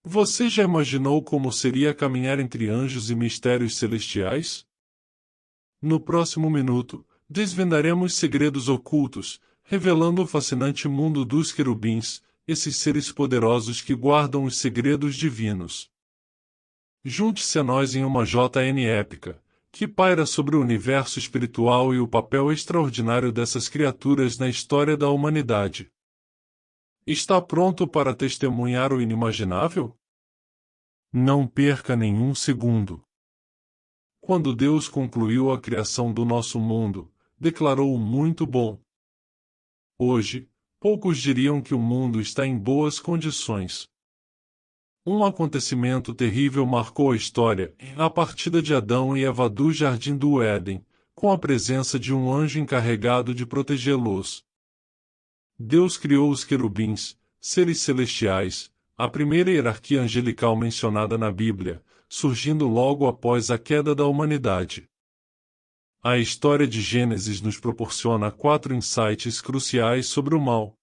Você já imaginou como seria caminhar entre anjos e mistérios celestiais? No próximo minuto, desvendaremos segredos ocultos, revelando o fascinante mundo dos querubins, esses seres poderosos que guardam os segredos divinos. Junte-se a nós em uma JN épica, que paira sobre o universo espiritual e o papel extraordinário dessas criaturas na história da humanidade. Está pronto para testemunhar o inimaginável? Não perca nenhum segundo. Quando Deus concluiu a criação do nosso mundo, declarou-o muito bom. Hoje, poucos diriam que o mundo está em boas condições. Um acontecimento terrível marcou a história, a partida de Adão e Eva do Jardim do Éden, com a presença de um anjo encarregado de protegê-los. Deus criou os querubins, seres celestiais, a primeira hierarquia angelical mencionada na Bíblia, surgindo logo após a queda da humanidade. A história de Gênesis nos proporciona 4 insights cruciais sobre o mal.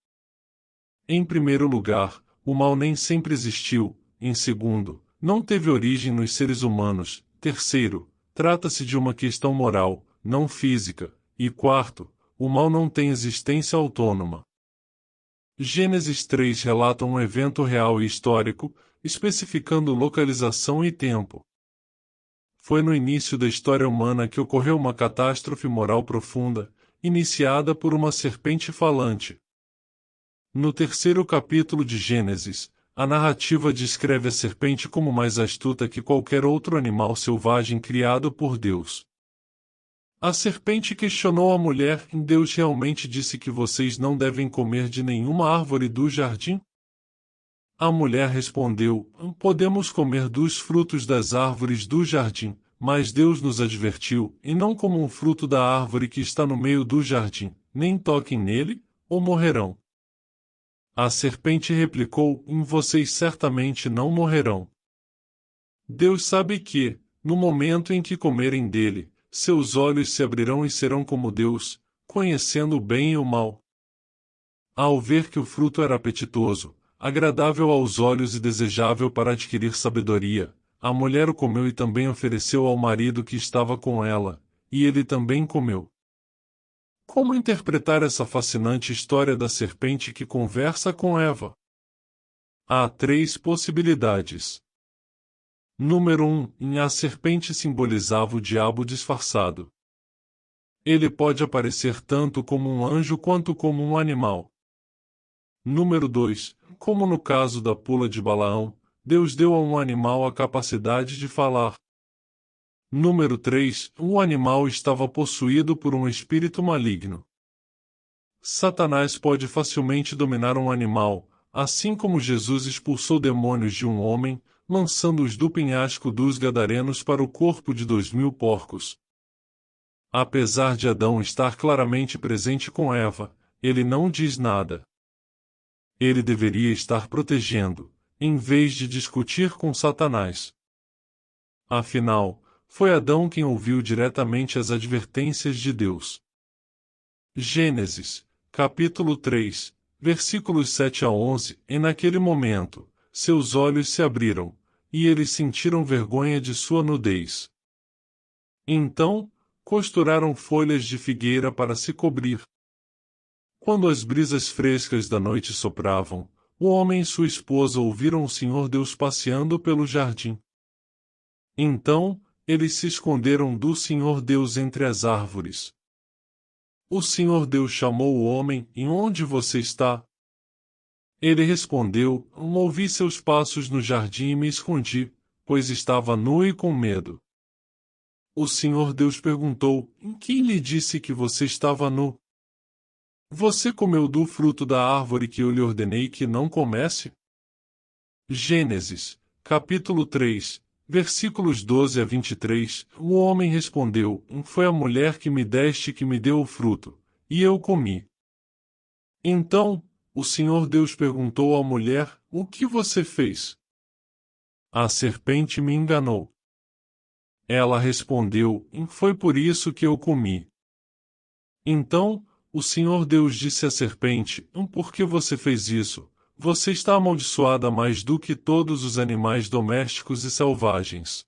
Em primeiro lugar, o mal nem sempre existiu. Em segundo, não teve origem nos seres humanos. Terceiro, trata-se de uma questão moral, não física. E quarto, o mal não tem existência autônoma. Gênesis 3 relata um evento real e histórico, especificando localização e tempo. Foi no início da história humana que ocorreu uma catástrofe moral profunda, iniciada por uma serpente falante. No terceiro capítulo de Gênesis, a narrativa descreve a serpente como mais astuta que qualquer outro animal selvagem criado por Deus. A serpente questionou a mulher: Deus realmente disse que vocês não devem comer de nenhuma árvore do jardim? A mulher respondeu: podemos comer dos frutos das árvores do jardim, mas Deus nos advertiu, e não como um fruto da árvore que está no meio do jardim, nem toquem nele, ou morrerão. A serpente replicou: vocês certamente não morrerão. Deus sabe que, no momento em que comerem dele, seus olhos se abrirão e serão como Deus, conhecendo o bem e o mal. Ao ver que o fruto era apetitoso, agradável aos olhos e desejável para adquirir sabedoria, a mulher o comeu e também ofereceu ao marido que estava com ela, e ele também comeu. Como interpretar essa fascinante história da serpente que conversa com Eva? Há 3 possibilidades. Número 1. A serpente simbolizava o diabo disfarçado. Ele pode aparecer tanto como um anjo quanto como um animal. Número 2. Como no caso da pula de Balaão, Deus deu a um animal a capacidade de falar. Número 3. O animal estava possuído por um espírito maligno. Satanás pode facilmente dominar um animal, assim como Jesus expulsou demônios de um homem, lançando-os do penhasco dos Gadarenos para o corpo de 2000 porcos. Apesar de Adão estar claramente presente com Eva, ele não diz nada. Ele deveria estar protegendo, em vez de discutir com Satanás. Afinal, foi Adão quem ouviu diretamente as advertências de Deus. Gênesis, capítulo 3, versículos 7 a 11. E naquele momento, seus olhos se abriram, e eles sentiram vergonha de sua nudez. Então, costuraram folhas de figueira para se cobrir. Quando as brisas frescas da noite sopravam, o homem e sua esposa ouviram o Senhor Deus passeando pelo jardim. Então, eles se esconderam do Senhor Deus entre as árvores. O Senhor Deus chamou o homem: onde você está? Ele respondeu: ouvi seus passos no jardim e me escondi, pois estava nu e com medo. O Senhor Deus perguntou: quem lhe disse que você estava nu? Você comeu do fruto da árvore que eu lhe ordenei que não comesse? Gênesis, capítulo 3, versículos 12 a 23. O homem respondeu: foi a mulher que me deste que me deu o fruto, e eu comi. Então, o Senhor Deus perguntou à mulher: o que você fez? A serpente me enganou. Ela respondeu: foi por isso que eu comi. Então, o Senhor Deus disse à serpente: por que você fez isso? você está amaldiçoada mais do que todos os animais domésticos e selvagens.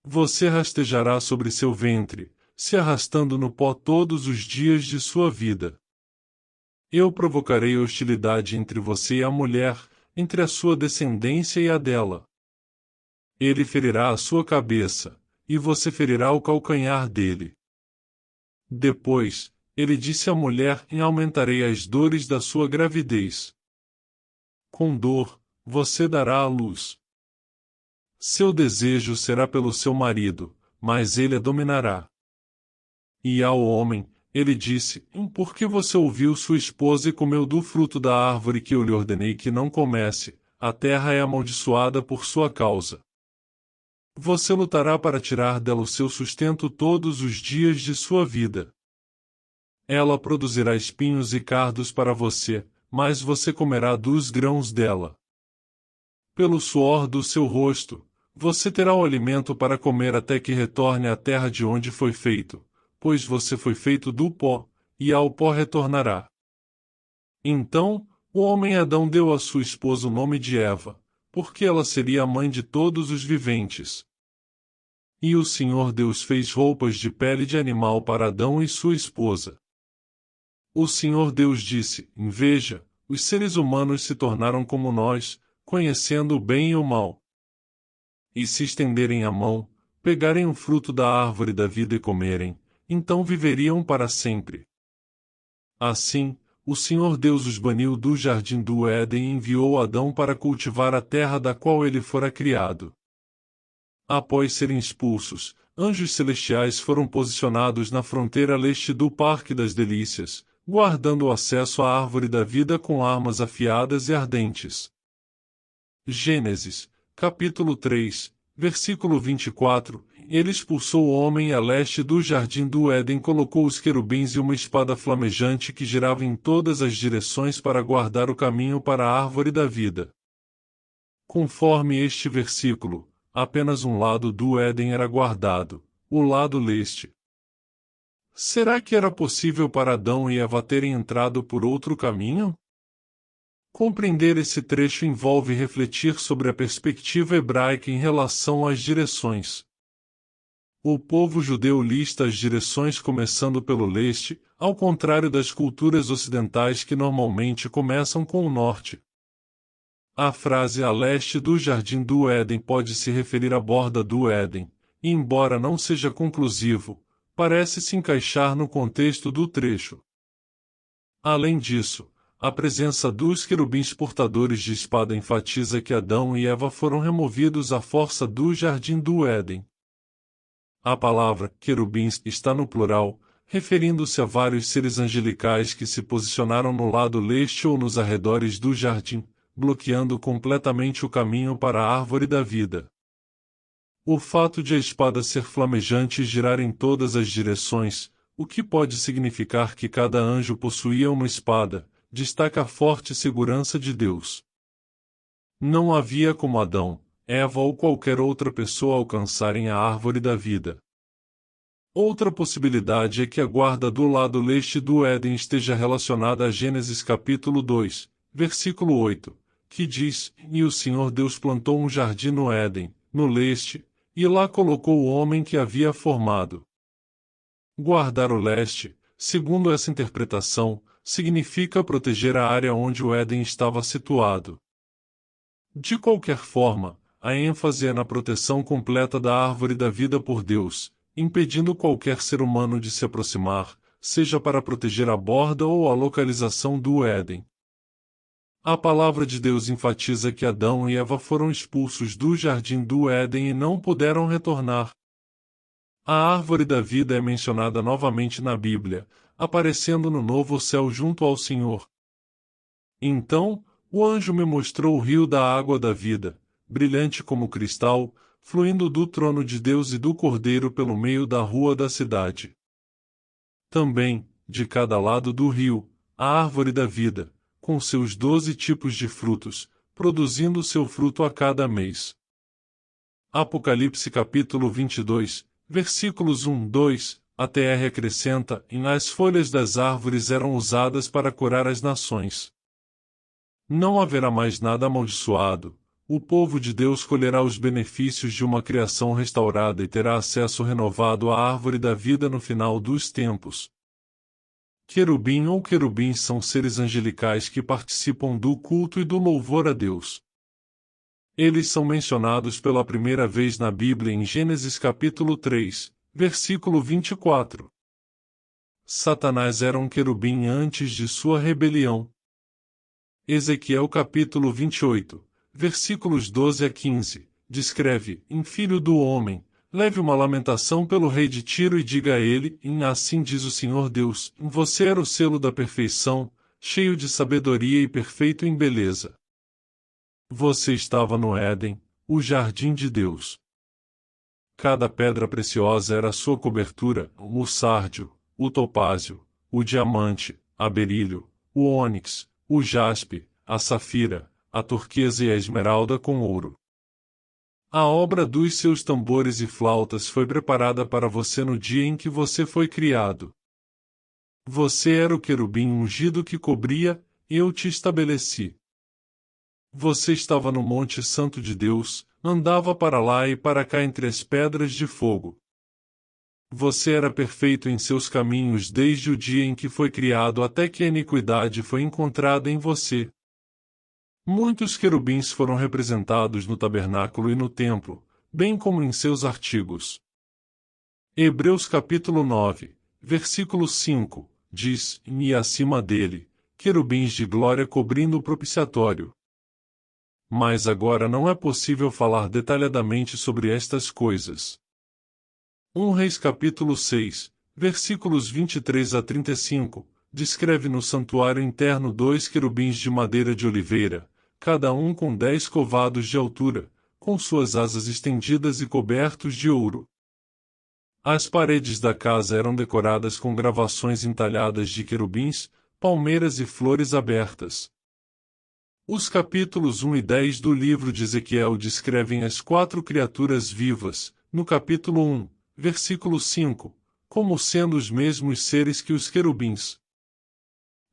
Você rastejará sobre seu ventre, se arrastando no pó todos os dias de sua vida. Eu provocarei hostilidade entre você e a mulher, entre a sua descendência e a dela. Ele ferirá a sua cabeça, e você ferirá o calcanhar dele. Depois, ele disse à mulher: e aumentarei as dores da sua gravidez. Com dor, você dará à luz. Seu desejo será pelo seu marido, mas ele a dominará. E ao homem, ele disse: por que você ouviu sua esposa e comeu do fruto da árvore que eu lhe ordenei que não comesse? A terra é amaldiçoada por sua causa. Você lutará para tirar dela o seu sustento todos os dias de sua vida. Ela produzirá espinhos e cardos para você, mas você comerá dos grãos dela. Pelo suor do seu rosto, você terá o alimento para comer até que retorne à terra de onde foi feito, pois você foi feito do pó, e ao pó retornará. Então, o homem Adão deu à sua esposa o nome de Eva, porque ela seria a mãe de todos os viventes. E o Senhor Deus fez roupas de pele de animal para Adão e sua esposa. O Senhor Deus disse: veja, os seres humanos se tornaram como nós, conhecendo o bem e o mal. E se estenderem a mão, pegarem o fruto da árvore da vida e comerem, então viveriam para sempre. Assim, o Senhor Deus os baniu do jardim do Éden e enviou Adão para cultivar a terra da qual ele fora criado. Após serem expulsos, anjos celestiais foram posicionados na fronteira leste do Parque das Delícias, guardando o acesso à árvore da vida com armas afiadas e ardentes. Gênesis, capítulo 3, versículo 24. Ele expulsou o homem a leste do jardim do Éden, colocou os querubins e uma espada flamejante que girava em todas as direções para guardar o caminho para a árvore da vida. Conforme este versículo, apenas um lado do Éden era guardado, o lado leste. Será que era possível para Adão e Eva terem entrado por outro caminho? Compreender esse trecho envolve refletir sobre a perspectiva hebraica em relação às direções. O povo judeu lista as direções começando pelo leste, ao contrário das culturas ocidentais que normalmente começam com o norte. A frase a leste do jardim do Éden pode se referir à borda do Éden, e embora não seja conclusivo, parece se encaixar no contexto do trecho. Além disso, a presença dos querubins portadores de espada enfatiza que Adão e Eva foram removidos à força do jardim do Éden. A palavra querubins está no plural, referindo-se a vários seres angelicais que se posicionaram no lado leste ou nos arredores do jardim, bloqueando completamente o caminho para a árvore da vida. O fato de a espada ser flamejante e girar em todas as direções, o que pode significar que cada anjo possuía uma espada, destaca a forte segurança de Deus. Não havia como Adão, Eva ou qualquer outra pessoa alcançarem a árvore da vida. Outra possibilidade é que a guarda do lado leste do Éden esteja relacionada a Gênesis capítulo 2, versículo 8, que diz: e o Senhor Deus plantou um jardim no Éden, no leste, e lá colocou o homem que havia formado. Guardar o leste, segundo essa interpretação, significa proteger a área onde o Éden estava situado. De qualquer forma, a ênfase é na proteção completa da árvore da vida por Deus, impedindo qualquer ser humano de se aproximar, seja para proteger a borda ou a localização do Éden. A palavra de Deus enfatiza que Adão e Eva foram expulsos do jardim do Éden e não puderam retornar. A árvore da vida é mencionada novamente na Bíblia, aparecendo no novo céu junto ao Senhor. Então, o anjo me mostrou o rio da água da vida, brilhante como cristal, fluindo do trono de Deus e do Cordeiro pelo meio da rua da cidade. Também, de cada lado do rio, a árvore da vida, com seus 12 tipos de frutos, produzindo seu fruto a cada mês. Apocalipse capítulo 22, versículos 1, 2, a TR acrescenta: e as folhas das árvores eram usadas para curar as nações. Não haverá mais nada amaldiçoado. O povo de Deus colherá os benefícios de uma criação restaurada e terá acesso renovado à árvore da vida no final dos tempos. Querubim ou querubins são seres angelicais que participam do culto e do louvor a Deus. Eles são mencionados pela primeira vez na Bíblia em Gênesis capítulo 3, versículo 24. Satanás era um querubim antes de sua rebelião. Ezequiel capítulo 28, versículos 12 a 15, descreve: Filho do homem, leve uma lamentação pelo rei de Tiro e diga a ele: assim diz o Senhor Deus, você era o selo da perfeição, cheio de sabedoria e perfeito em beleza. Você estava no Éden, o jardim de Deus. Cada pedra preciosa era sua cobertura: o sárdio, o topázio, o diamante, a berílio, o ônix, o jaspe, a safira, a turquesa e a esmeralda com ouro. A obra dos seus tambores e flautas foi preparada para você no dia em que você foi criado. Você era o querubim ungido que cobria, eu te estabeleci. Você estava no Monte Santo de Deus, andava para lá e para cá entre as pedras de fogo. Você era perfeito em seus caminhos desde o dia em que foi criado até que a iniquidade foi encontrada em você. Muitos querubins foram representados no tabernáculo e no templo, bem como em seus artigos. Hebreus capítulo 9, versículo 5, diz: E acima dele, querubins de glória cobrindo o propiciatório. Mas agora não é possível falar detalhadamente sobre estas coisas. 1 Reis capítulo 6, versículos 23 a 35, descreve no santuário interno 2 querubins de madeira de oliveira, cada um com 10 covados de altura, com suas asas estendidas e cobertos de ouro. As paredes da casa eram decoradas com gravações entalhadas de querubins, palmeiras e flores abertas. Os capítulos 1 e 10 do livro de Ezequiel descrevem as 4 criaturas vivas, no capítulo 1, versículo 5, como sendo os mesmos seres que os querubins.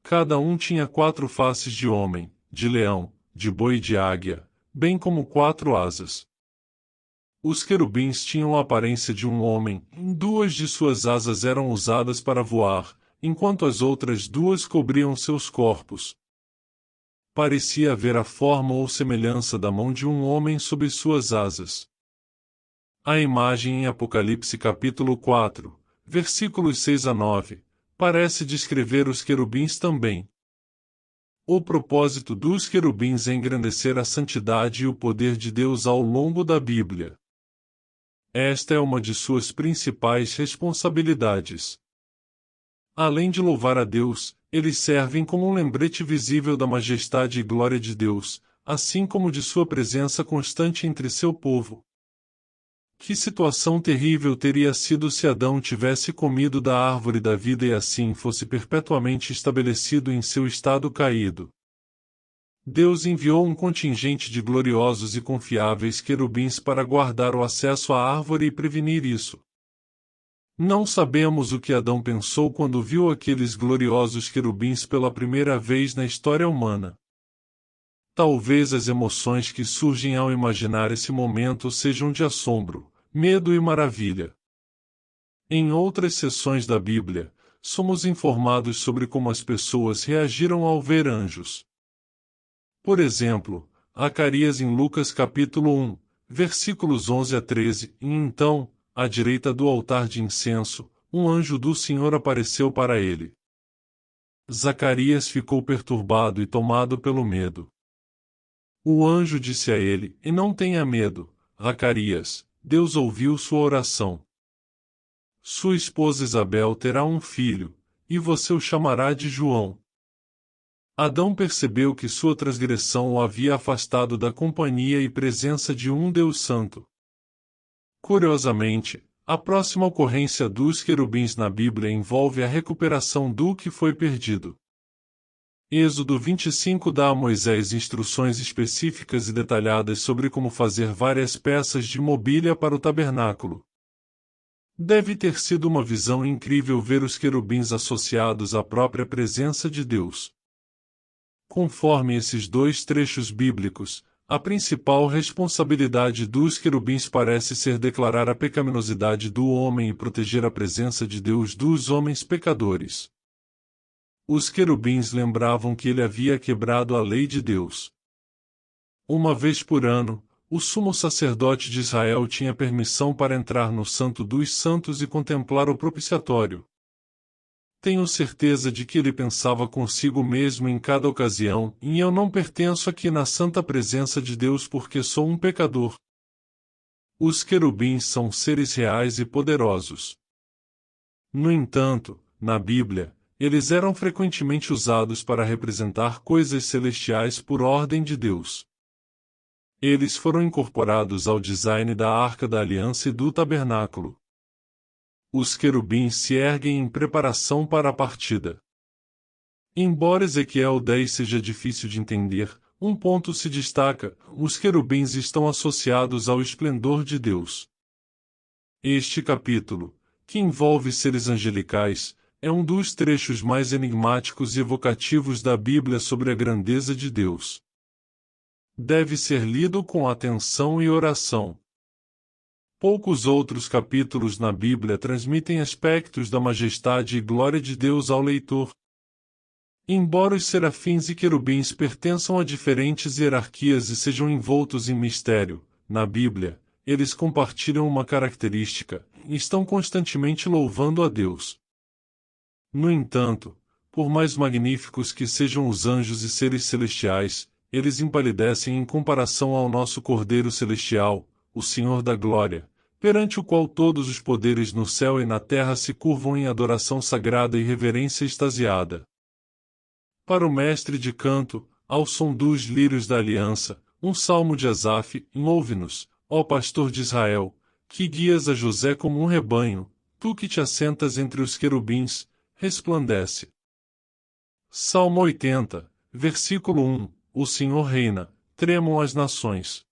Cada um tinha 4 faces de homem, de leão, de boi e de águia, bem como 4 asas. Os querubins tinham a aparência de um homem, 2 de suas asas eram usadas para voar, enquanto as outras 2 cobriam seus corpos. Parecia haver a forma ou semelhança da mão de um homem sob suas asas. A imagem em Apocalipse capítulo 4, versículos 6 a 9, parece descrever os querubins também. O propósito dos querubins é engrandecer a santidade e o poder de Deus ao longo da Bíblia. Esta é uma de suas principais responsabilidades. Além de louvar a Deus, eles servem como um lembrete visível da majestade e glória de Deus, assim como de sua presença constante entre seu povo. Que situação terrível teria sido se Adão tivesse comido da árvore da vida e assim fosse perpetuamente estabelecido em seu estado caído. Deus enviou um contingente de gloriosos e confiáveis querubins para guardar o acesso à árvore e prevenir isso. Não sabemos o que Adão pensou quando viu aqueles gloriosos querubins pela primeira vez na história humana. Talvez as emoções que surgem ao imaginar esse momento sejam de assombro, medo e maravilha. Em outras seções da Bíblia, somos informados sobre como as pessoas reagiram ao ver anjos. Por exemplo, Zacarias em Lucas capítulo 1, versículos 11 a 13, e então, à direita do altar de incenso, um anjo do Senhor apareceu para ele. Zacarias ficou perturbado e tomado pelo medo. O anjo disse a ele: E não tenha medo, Zacarias, Deus ouviu sua oração. Sua esposa Isabel terá um filho, e você o chamará de João. Adão percebeu que sua transgressão o havia afastado da companhia e presença de um Deus Santo. Curiosamente, a próxima ocorrência dos querubins na Bíblia envolve a recuperação do que foi perdido. Êxodo 25 dá a Moisés instruções específicas e detalhadas sobre como fazer várias peças de mobília para o tabernáculo. Deve ter sido uma visão incrível ver os querubins associados à própria presença de Deus. Conforme esses dois trechos bíblicos, a principal responsabilidade dos querubins parece ser declarar a pecaminosidade do homem e proteger a presença de Deus dos homens pecadores. Os querubins lembravam que ele havia quebrado a lei de Deus. Uma vez por ano, o sumo sacerdote de Israel tinha permissão para entrar no Santo dos Santos e contemplar o propiciatório. Tenho certeza de que ele pensava consigo mesmo em cada ocasião, e eu não pertenço aqui na santa presença de Deus porque sou um pecador. Os querubins são seres reais e poderosos. No entanto, na Bíblia, eles eram frequentemente usados para representar coisas celestiais por ordem de Deus. Eles foram incorporados ao design da Arca da Aliança e do Tabernáculo. Os querubins se erguem em preparação para a partida. Embora Ezequiel 10 seja difícil de entender, um ponto se destaca: os querubins estão associados ao esplendor de Deus. Este capítulo, que envolve seres angelicais, é um dos trechos mais enigmáticos e evocativos da Bíblia sobre a grandeza de Deus. Deve ser lido com atenção e oração. Poucos outros capítulos na Bíblia transmitem aspectos da majestade e glória de Deus ao leitor. Embora os serafins e querubins pertençam a diferentes hierarquias e sejam envoltos em mistério, na Bíblia, eles compartilham uma característica: estão constantemente louvando a Deus. No entanto, por mais magníficos que sejam os anjos e seres celestiais, eles empalidecem em comparação ao nosso Cordeiro Celestial, o Senhor da Glória, perante o qual todos os poderes no céu e na terra se curvam em adoração sagrada e reverência extasiada. Para o mestre de canto, ao som dos lírios da aliança, um salmo de Asaf: ouve-nos, ó pastor de Israel, que guias a José como um rebanho, tu que te assentas entre os querubins, resplandece. Salmo 80, versículo 1: O Senhor reina, tremam as nações.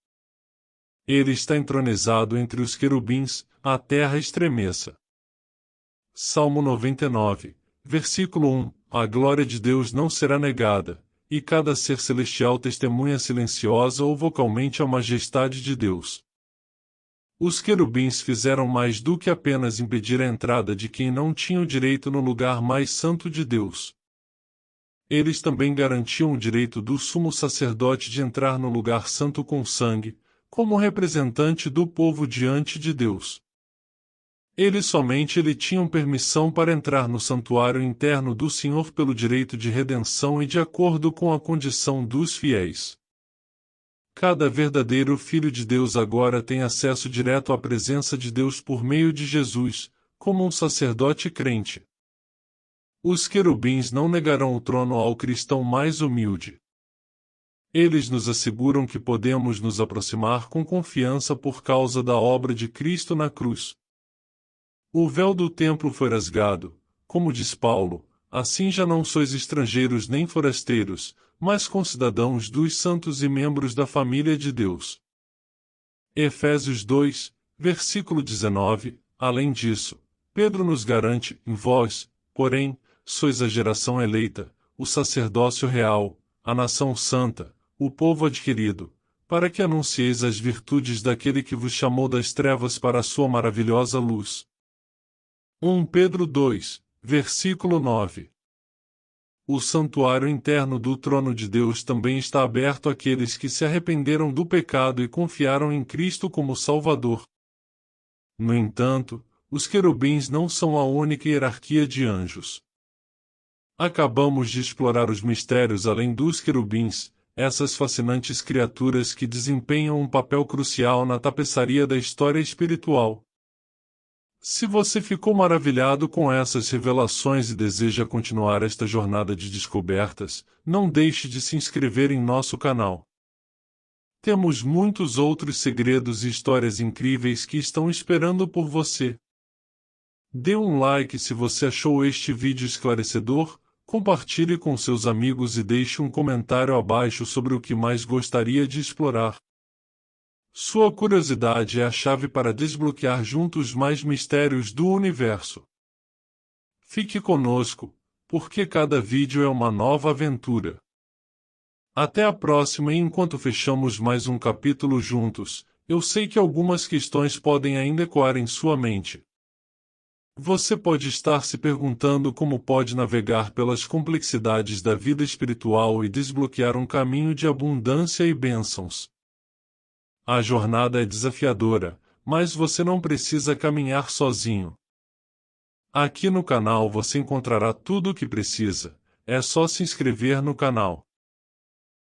Ele está entronizado entre os querubins, a terra estremeça. Salmo 99, versículo 1: A glória de Deus não será negada, e cada ser celestial testemunha silenciosa ou vocalmente a majestade de Deus. Os querubins fizeram mais do que apenas impedir a entrada de quem não tinha o direito no lugar mais santo de Deus. Eles também garantiam o direito do sumo sacerdote de entrar no lugar santo com sangue, como representante do povo diante de Deus. Eles somente tinham permissão para entrar no santuário interno do Senhor pelo direito de redenção e de acordo com a condição dos fiéis. Cada verdadeiro filho de Deus agora tem acesso direto à presença de Deus por meio de Jesus, como um sacerdote crente. Os querubins não negarão o trono ao cristão mais humilde. Eles nos asseguram que podemos nos aproximar com confiança por causa da obra de Cristo na cruz. O véu do templo foi rasgado, como diz Paulo, assim já não sois estrangeiros nem forasteiros, mas concidadãos dos santos e membros da família de Deus. Efésios 2, versículo 19, além disso, Pedro nos garante: em vós, porém, sois a geração eleita, o sacerdócio real, a nação santa, o povo adquirido, para que anuncieis as virtudes daquele que vos chamou das trevas para a sua maravilhosa luz. 1 Pedro 2, versículo 9. O santuário interno do trono de Deus também está aberto àqueles que se arrependeram do pecado e confiaram em Cristo como Salvador. No entanto, os querubins não são a única hierarquia de anjos. Acabamos de explorar os mistérios além dos querubins, essas fascinantes criaturas que desempenham um papel crucial na tapeçaria da história espiritual. Se você ficou maravilhado com essas revelações e deseja continuar esta jornada de descobertas, não deixe de se inscrever em nosso canal. Temos muitos outros segredos e histórias incríveis que estão esperando por você. Dê um like se você achou este vídeo esclarecedor, compartilhe com seus amigos e deixe um comentário abaixo sobre o que mais gostaria de explorar. Sua curiosidade é a chave para desbloquear juntos mais mistérios do universo. Fique conosco, porque cada vídeo é uma nova aventura. Até a próxima, e enquanto fechamos mais um capítulo juntos, eu sei que algumas questões podem ainda ecoar em sua mente. Você pode estar se perguntando como pode navegar pelas complexidades da vida espiritual e desbloquear um caminho de abundância e bênçãos. A jornada é desafiadora, mas você não precisa caminhar sozinho. Aqui no canal você encontrará tudo o que precisa, é só se inscrever no canal.